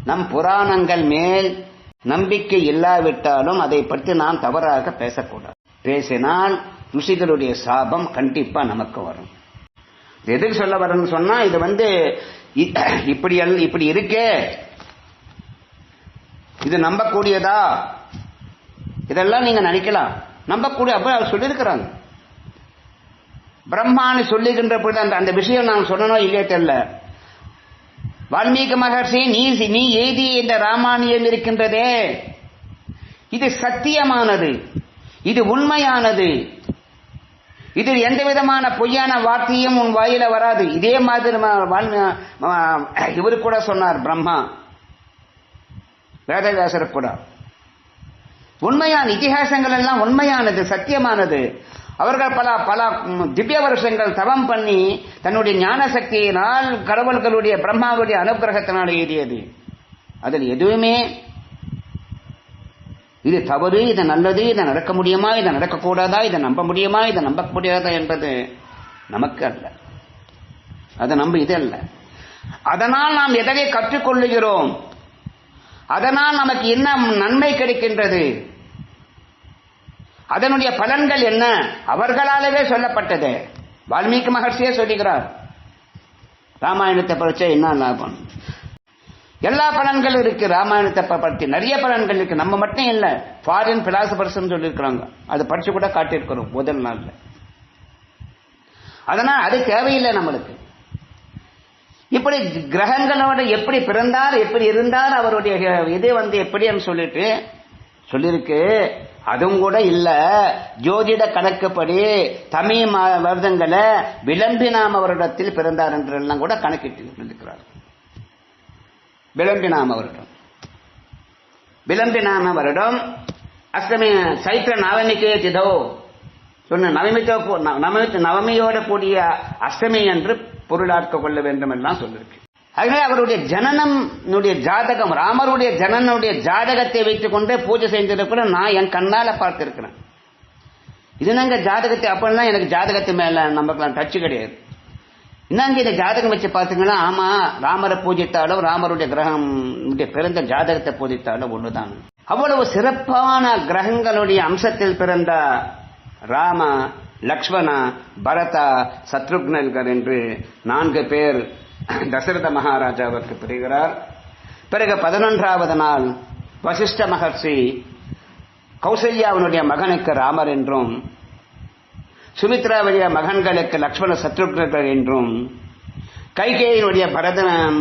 நம் புராணங்கள் மேல் நம்பிக்கை இல்லாவிட்டாலும் அதை பற்றி நாம் தவறாக பேசக்கூடாது. பேசினால் ருஷிகளுடைய சாபம் கண்டிப்பா நமக்கு வரும். எதுக்கு சொல்ல வரேன்னு சொன்னா, இது இப்படி இருக்கே, இது நம்பக்கூடியதா, இதெல்லாம் நீங்க நினைக்கலாம். நம்பக்கூடிய அப்ப அவர் சொல்லியிருக்கிறாங்க. பிரம்மான்னு சொல்லுகின்ற பொழுது அந்த விஷயம் நான் சொல்லணும் இல்லையே தெரியல. வால்மீகி மகர்ஷி, நீ எழுதி இந்த ராமாயணம் இருக்கின்றதே, இது சத்தியமானது, இது உண்மையானது, இது எந்த விதமான பொய்யான வார்த்தையும் உன் வாயில வராது. இதே மாதிரி இவரு கூட சொன்னார், பிரம்மா வேதவியாசர் கூட. உண்மையான இதிகாசங்கள் எல்லாம் உண்மையானது, சத்தியமானது. அவர்கள் பல திவ்ய வருஷங்கள் தவம் பண்ணி தன்னுடைய ஞான சக்தியினால் கடவுள்களுடைய பிரம்மாவுடைய அனுகிரகத்தினால் எழுதியது. அதில் எதுவுமே இது தவறு, இது நல்லது, இதை நடக்க முடியுமா, இதை நடக்கக்கூடாதா, இதை நம்ப முடியுமா, இதை நம்ப முடியாதா என்பது நமக்கு அல்ல. அது நம்ப இது அல்ல. அதனால் நாம் எதை கற்றுக்கொள்ளுகிறோம், அதனால் நமக்கு என்ன நன்மை கிடைக்கின்றது, அதனுடைய பலன்கள் என்ன, அவர்களாலவே சொல்லப்பட்டது. வால்மீகி மகர்ஷியே சொல்லுகிறார், ராமாயணத்தை படிச்சா என்ன லாபம். எல்லா பலன்களும் இருக்கு. ராமாயணத்தை பற்றி நிறைய பலன்கள் இருக்கு. நம்ம மட்டும் இல்ல, ஃபாரின் பிலாசபர்ஸ் சொல்லியிருக்கிறாங்க. அது படிச்சு கூட காட்டியிருக்கிறோம் முதல் நாள்ல. அதனால் அது தேவையில்லை நம்மளுக்கு. இப்படி கிரகங்களோட எப்படி பிறந்தார், எப்படி இருந்தார், அவருடைய இது எப்படின்னு சொல்லிட்டு சொல்லியிருக்கு. அதுவும் கூட இல்ல, ஜோதிட கணக்குப்படி தமிழ் வருடங்களை விளம்பினாம வருடத்தில் பிறந்தார் என்றெல்லாம் கூட கணக்கிட்டு இருக்கிறார். விளம்பினாம வருடம் அஷ்டமி சைத்திர நவமிக்கே திதோ சொன்ன நவமியோட கூடிய அஷ்டமி என்று பொருளாக்க கொள்ள வேண்டும் எல்லாம் சொல்லிருக்கு. ஆகவே அவருடைய ஜனனனுடைய ஜாதகம், ராமருடைய ஜனனுடைய ஜாதகத்தை வைத்துக் கொண்டே பூஜை செஞ்சிருக்கிற நான் என் கண்ணால பார்த்திருக்கிறேன். இது நாங்க ஜாதகத்தை அப்பெல்லாம் எனக்கு ஜாதகத்து மேல நமக்கு டச்சு கிடையாது. இன்னங்க இந்த ஜாதகம் வச்சு பார்த்தீங்கன்னா, ஆமா ராமரை பூஜித்தாலும் ராமருடைய கிரகம் பிறந்த ஜாதகத்தை பூஜித்தாலும் ஒண்ணுதான். அவ்வளவு சிறப்பான கிரகங்களுடைய அம்சத்தில் பிறந்த ராம, லக்ஷ்மண, பரதா, சத்ருக்னர்கள் என்று 4 பேர் தசரத மகாராஜாவிற்கு பிரிகிறார். பிறகு 11வது நாள் வசிஷ்ட மகர்ஷி கௌசல்யாவினுடைய மகனுக்கு ராமர் என்றும், சுமித்ராவுடைய மகன்களுக்கு லக்ஷ்மண சத்ருக்னர்கள் என்றும், கைகேயினுடைய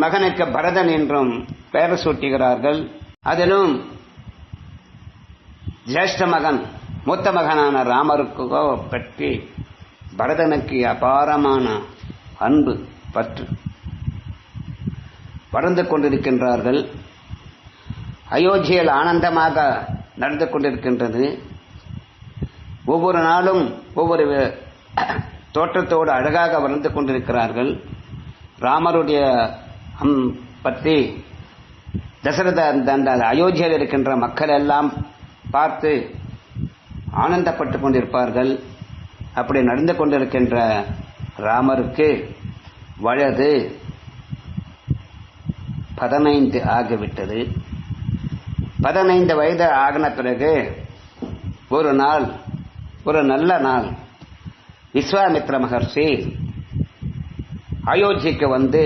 மகனுக்கு பரதன் என்றும் பெயர் சூட்டுகிறார்கள். அதிலும் ஜேஷ்ட மகன் மூத்த மகனான ராமருக்கோ பற்றி பரதனுக்கு அபாரமான அன்பு பற்று வளர்ந்து கொண்டிருக்கின்றார்கள். அயோத்தியில் ஆனந்தமாக நடந்து கொண்டிருக்கின்றது. ஒவ்வொரு நாளும் ஒவ்வொரு தோற்றத்தோடு அழகாக வளர்ந்து கொண்டிருக்கிறார்கள். ராமருடைய பற்றி தசரத அந்த அயோத்தியில் இருக்கின்ற மக்கள் எல்லாம் பார்த்து ஆனந்தப்பட்டு கொண்டிருப்பார்கள். அப்படி நடந்து கொண்டிருக்கின்ற ராமருக்கு வயது 15 ஆகிவிட்டது. 15 வயது ஆகின பிறகு ஒரு நாள், ஒரு நல்ல நாள், விஸ்வாமித்ர மகர்ஷி அயோத்திக்கு வந்து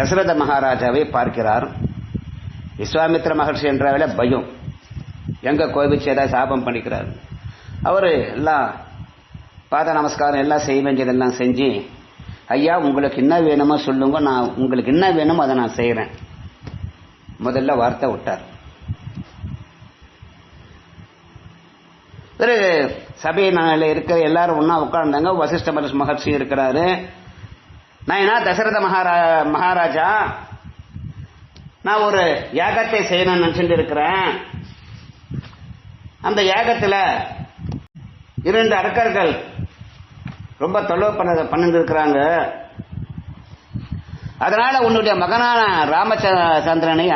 தசரத மகாராஜாவை பார்க்கிறார். விஸ்வாமித்ர மகர்ஷி என்றாலே பயம், எங்க கோபிச்சு ஏதாவது சாபம் பண்ணிக்கிறார். அவரு எல்லாம் பாத நமஸ்காரம் எல்லாம் செய்ய வேண்டியதெல்லாம் செஞ்சு, ஐயா உங்களுக்கு என்ன வேணுமோ சொல்லுங்க, நான் உங்களுக்கு என்ன வேணுமோ அதை நான் செய்யறேன், முதல்ல வார்த்தை விட்டார். பிறகு சபையில இருக்கிற எல்லாரும் ஒன்னா உட்கார்ந்தாங்க. வசிஷ்ட மகர்ஷி இருக்கிறாரு. நான் என்ன தசரத மகாராஜா, நான் ஒரு யாகத்தை செய்யணும்னு நினைச்சுட்டு இருக்கிறேன். அந்த யாகத்துல 2 அரக்கர்கள் ரொம்ப தொல்லை பண்ணிருக்கிறாங்க. அதனால உன்னுடைய மகனான ராமச்சந்திரனை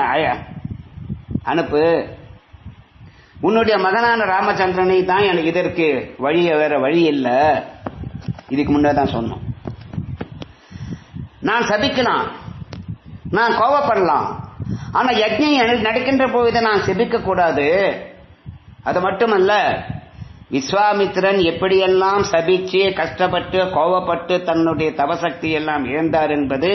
அனுப்பு. உன்னுடைய மகனான ராமச்சந்திரனை தான் எனக்கு இதற்கு வேற வழி இல்லை. இதுக்கு முன்னே தான் சொன்னோம். நான் சபிக்கலாம், நான் கோபப்படலாம், ஆனா யஜ்ஞம் நடக்கின்ற போது நான் செபிக்க கூடாது. அது மட்டுமல்ல, விஸ்வாமித்திரன் எப்படியெல்லாம் சபிச்சு கஷ்டப்பட்டு கோபப்பட்டு தன்னுடைய தவசக்தி எல்லாம் இழந்தார் என்பது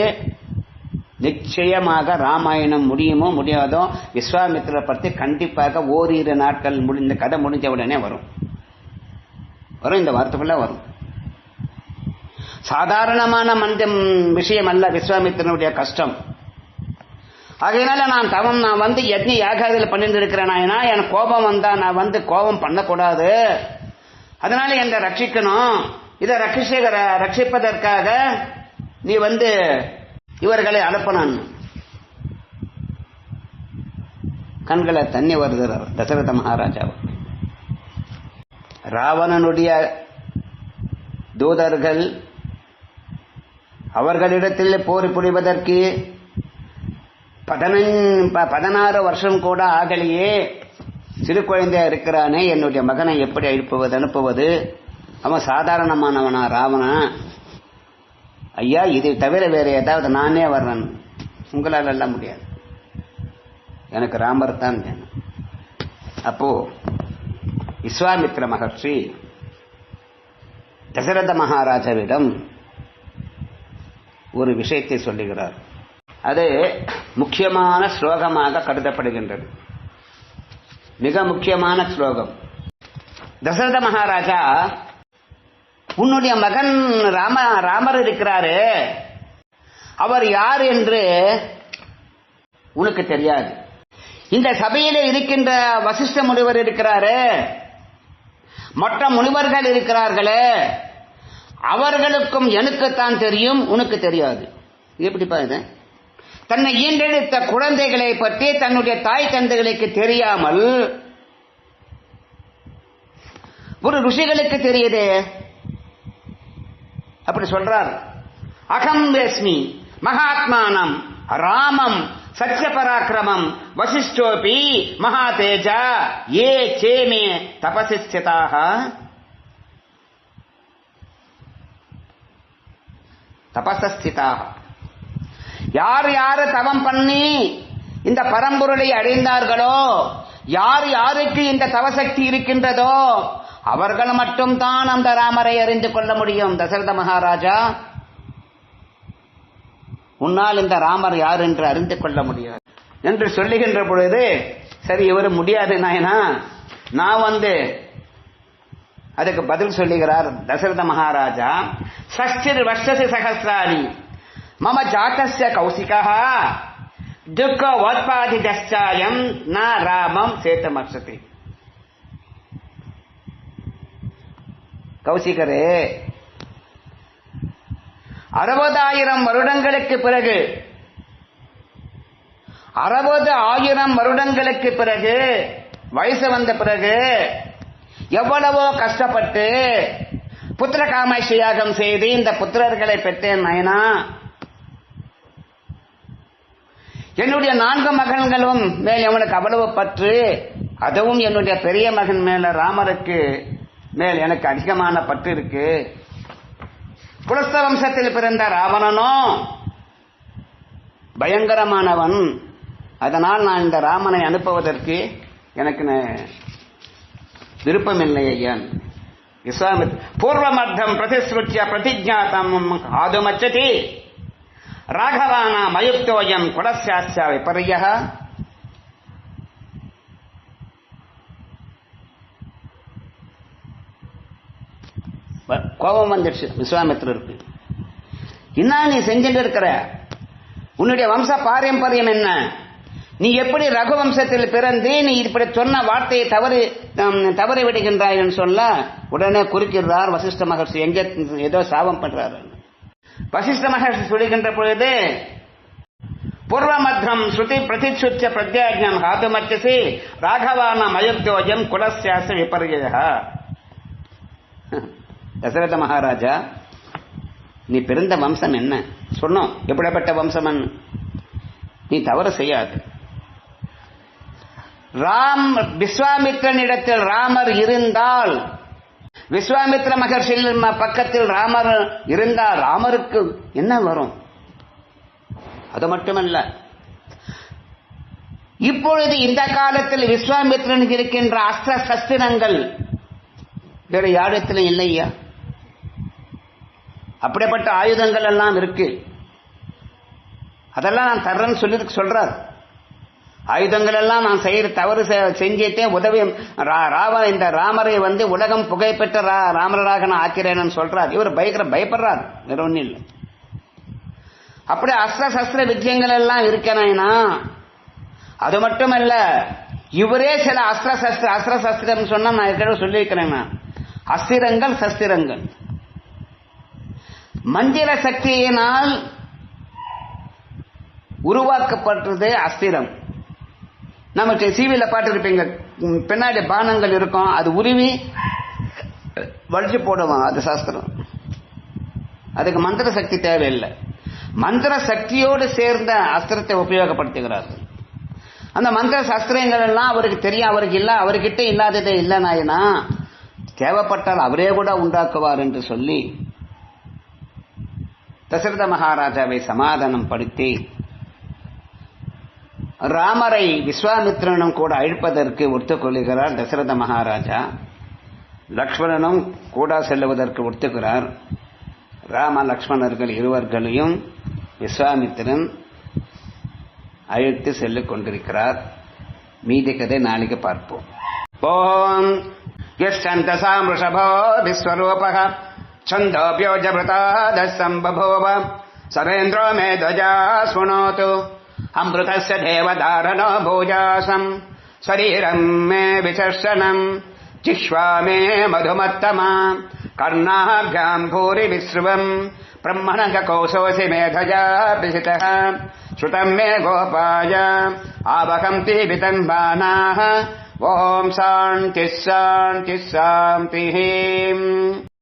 நிச்சயமாக ராமாயணம் முடியுமோ முடியாதோ விஸ்வாமித்திரரை பற்றி கண்டிப்பாக ஓரிரு நாட்கள் இந்த கதை முடிஞ்ச உடனே வரும். இந்த வார்த்தைக்குள்ள வரும். சாதாரணமான விஷயம் அல்ல விஸ்வாமித்திரனுடைய கஷ்டம். ஆகையினால நான் வந்து யஜ்ஞ யாகாதில் பண்ணிட்டு இருக்கிறேன். எனக்கு கோபம் வந்தா நான் கோபம் பண்ணக்கூடாது. அதனால என்னை ரட்சிக்கணும். இதை ரட்சிப்பதற்காக நீ இவர்களை அனுப்பணும். கண்களை தண்ணி வருகிறார் தசரத மகாராஜா. ராவணனுடைய தூதர்கள் அவர்களிடத்தில் போர் புரிவதற்கு 16 வருஷம் கூட ஆகலையே. சிறு குழந்தையா இருக்கிறானே, என்னுடைய மகனை எப்படி அனுப்புவது? அவன் சாதாரணமானவனா ராவணன்? ஐயா, இதை தவிர வேற ஏதாவது நானே வர்றேன், உங்களால் எல்லாம் முடியாது, எனக்கு ராமர் தான் வேணும். அப்போ விஸ்வாமித்ர மகர்ஷி தசரத மகாராஜாவிடம் ஒரு விஷயத்தை சொல்லுகிறார். அது முக்கியமான ஸ்லோகமாக கருதப்படுகின்றது. மிக முக்கியமான ஸ்லோகம். தசரத மகாராஜா, உன்னுடைய மகன் ராமர் இருக்கிறாரு, அவர் யார் என்று உனக்கு தெரியாது. இந்த சபையிலே இருக்கின்ற வசிஷ்ட முனிவர் இருக்கிறாரு, மற்ற முனிவர்கள் இருக்கிறார்களே, அவர்களுக்கும் எனக்குத்தான் தெரியும், உனக்கு தெரியாது. எப்படி பாருங்க, தன்னை ஈண்டெடுத்த குழந்தைகளை பற்றி தன்னுடைய தாய் தந்தைகளுக்கு தெரியாமல் ஒரு ருஷிகளுக்கு தெரியுதே. அப்படி சொல்றார். அகம் வேஸ்மி மகாத்மானம் ராமம் சத்ய பராக்கிரமம் வசிஷ்டோபி மகாதேஜா ஏ சேமே தபசிஸ்திதாக. தபசஸ்திதாக, யார் யாரு தவம் பண்ணி இந்த பரம்பொருளை அடைந்தார்களோ, யார் யாருக்கு இந்த தவசக்தி இருக்கின்றதோ அவர்கள் மட்டும் தான் அந்த ராமரை அறிந்து கொள்ள முடியும். தசரத மகாராஜா, உன்னால் இந்த ராமர் யார் என்று அறிந்து கொள்ள முடியாது என்று சொல்லுகின்ற பொழுது, சரி இவர் முடியாது நாயனா, நான் அதுக்கு பதில் சொல்லுகிறார் தசரத மகாராஜா. ஷஷ்டிர் வர்ஷசி சகஸ்ராணி மம ஜாதஸ்ய கௌசிகா துக்க ஓத்பாதி தஸ்சாயம் ந ராமம் சேத்தமர்ஷதி. கௌசிகரே, 60,000 வருடங்களுக்கு பிறகு 60,000 வருடங்களுக்கு பிறகு வயசு வந்த பிறகு எவ்வளவோ கஷ்டப்பட்டு புத்திர காமாட்சி யாகம் செய்து இந்த புத்திரர்களை பெற்றேன் நயனா. என்னுடைய 4 மகன்களும் மேல் அவனுக்கு அவ்வளவு பற்று, அதுவும் என்னுடைய பெரிய மகன் மேல ராமருக்கு மேல் எனக்கு அதிகமான பற்று இருக்கு. புலஸ்த வம்சத்தில் பிறந்த ராவணனோ பயங்கரமானவன். அதனால் நான் இந்த ராமனை அனுப்புவதற்கு எனக்கு விருப்பமில்லை ஐயா. விஸ்வாமித் பூர்வமர்த்தம் பிரதிஸ்ருத்ய பிரதிஜாதம் ஆதுமச்சதி ராகவானா மயுக்தோயம் குலஸ்யாஸ்ய விபர்யः. கோபம் வந்துடுச்சு விஸ்வாமித்திரருக்கு. என்ன நீ செஞ்சுட்டு இருக்கிற? உன்னுடைய வம்ச பாரம்பரியம் என்ன? நீ எப்படி ரகுவம்சத்தில் பிறந்து நீ இப்படி சொன்ன வார்த்தையை தவறி விடுகின்றாய் என்று சொல்ல உடனே குறுக்கிறார் வசிஷ்ட மகர்ஷி. எங்க ஏதோ சாபம் பண்றாரு. வசிஷ்ட மகர்ஷி சொல்லுகின்ற பொழுது, பூர்வமத்ரம் ஸ்ருதி பிரதிச்சுச்ச பிரத்யாஜ்ஞம் ஹாதுமச்சசி ராகவான மயுக்தோஜம் குலஸ்யாச விபர்யः. தசரத மகாராஜா, நீ பிறந்த வம்சம் என்ன சொன்னோம், எப்படிப்பட்ட வம்சம்? நீ தவறு செய்யாது. விஸ்வாமித்திரனிடத்தில் ராமர் இருந்தால், விஸ்வாமித்திர மகர்ஷியின் பக்கத்தில் ராமர் இருந்தால் ராமருக்கு என்ன வரும்? அது மட்டுமல்ல, இப்பொழுது இந்த காலத்தில் விஸ்வாமித்திரனுக்கு இருக்கின்ற அஸ்திர சஸ்திரங்கள் வேற யாரிடத்திலும் இல்லையா? அப்படிப்பட்ட ஆயுதங்கள் எல்லாம் இருக்கு. அதெல்லாம் நான் தர்றேன்னு சொல்லி சொல்றார். ஆயுதங்கள் எல்லாம் நான் செய்யற தவறு செஞ்சிட்டே உதவி இந்த ராமரை உலகம் புகைப்பெற்ற ராமராக நான் ஆக்கிறேன்னு சொல்றார். இவர் பயப்படுறார், வேற ஒன்னும் இல்லை. அப்படி அஸ்திர சஸ்திர வித்தியங்கள் எல்லாம் இருக்கனா? அது மட்டுமல்ல, இவரே சில அஸ்திர சஸ்திரம் சொன்னா நான் ஏற்கனவே சொல்லியிருக்கிறேன். அஸ்திரங்கள் சஸ்திரங்கள் மந்திர சக்தியினால் உருவாக்கப்பட்டது அஸ்திரம். நமக்கு சிவில பாட்டு இருப்பீங்க, பின்னாடி பானங்கள் இருக்கும், அது உருவி வலிச்சு போடுவான், அது சாஸ்திரம். அதுக்கு மந்திர சக்தி தேவையில்லை. மந்திர சக்தியோடு சேர்ந்த அஸ்திரத்தை உபயோகப்படுத்துகிறார்கள். அந்த மந்திர சஸ்திரங்கள் எல்லாம் அவருக்கு தெரியும், அவருக்கு இல்ல, அவர்கிட்ட இல்லாததே இல்லை நாயனா, தேவைப்பட்டால் அவரே கூட உண்டாக்குவார் என்று சொல்லி தசரத மகாராஜாவை சமாதானம் படுத்தி ராமரை விஸ்வாமித்திரனும் கூட அழிப்பதற்கு ஒத்துக்கொள்கிறார் தசரத மகாராஜா. லக்ஷ்மணனும் கூட செல்லுவதற்கு ஒத்துக்கிறார். ராம லக்ஷ்மணர்கள் இருவர்களையும் விஸ்வாமித்திரன் அழைத்து செல்லிக் கொண்டிருக்கிறார். மீதி கதை நாளைக்கு பார்ப்போம். ஓம் யஸ்சந்தசாம் ரிஷபோ விஸ்வரூபः छन्दोऽप्योजभृतादस्सम्बभूव सरेन्द्रो मे ध्वजा शृणोतु अमृतस्य देवधारणो भूजासम् शरीरम् मे विचर्षणम् जिह्वा मे मधुमत्तमा कर्णाभ्याम् भूरि विश्रुवम् ब्रह्मणः कौशोऽसि मेधजा पिहितः श्रुतम् मे गोपाय आवहन्ति वितन्वानाः। ओम् शान्तिः शान्तिः शान्तिः।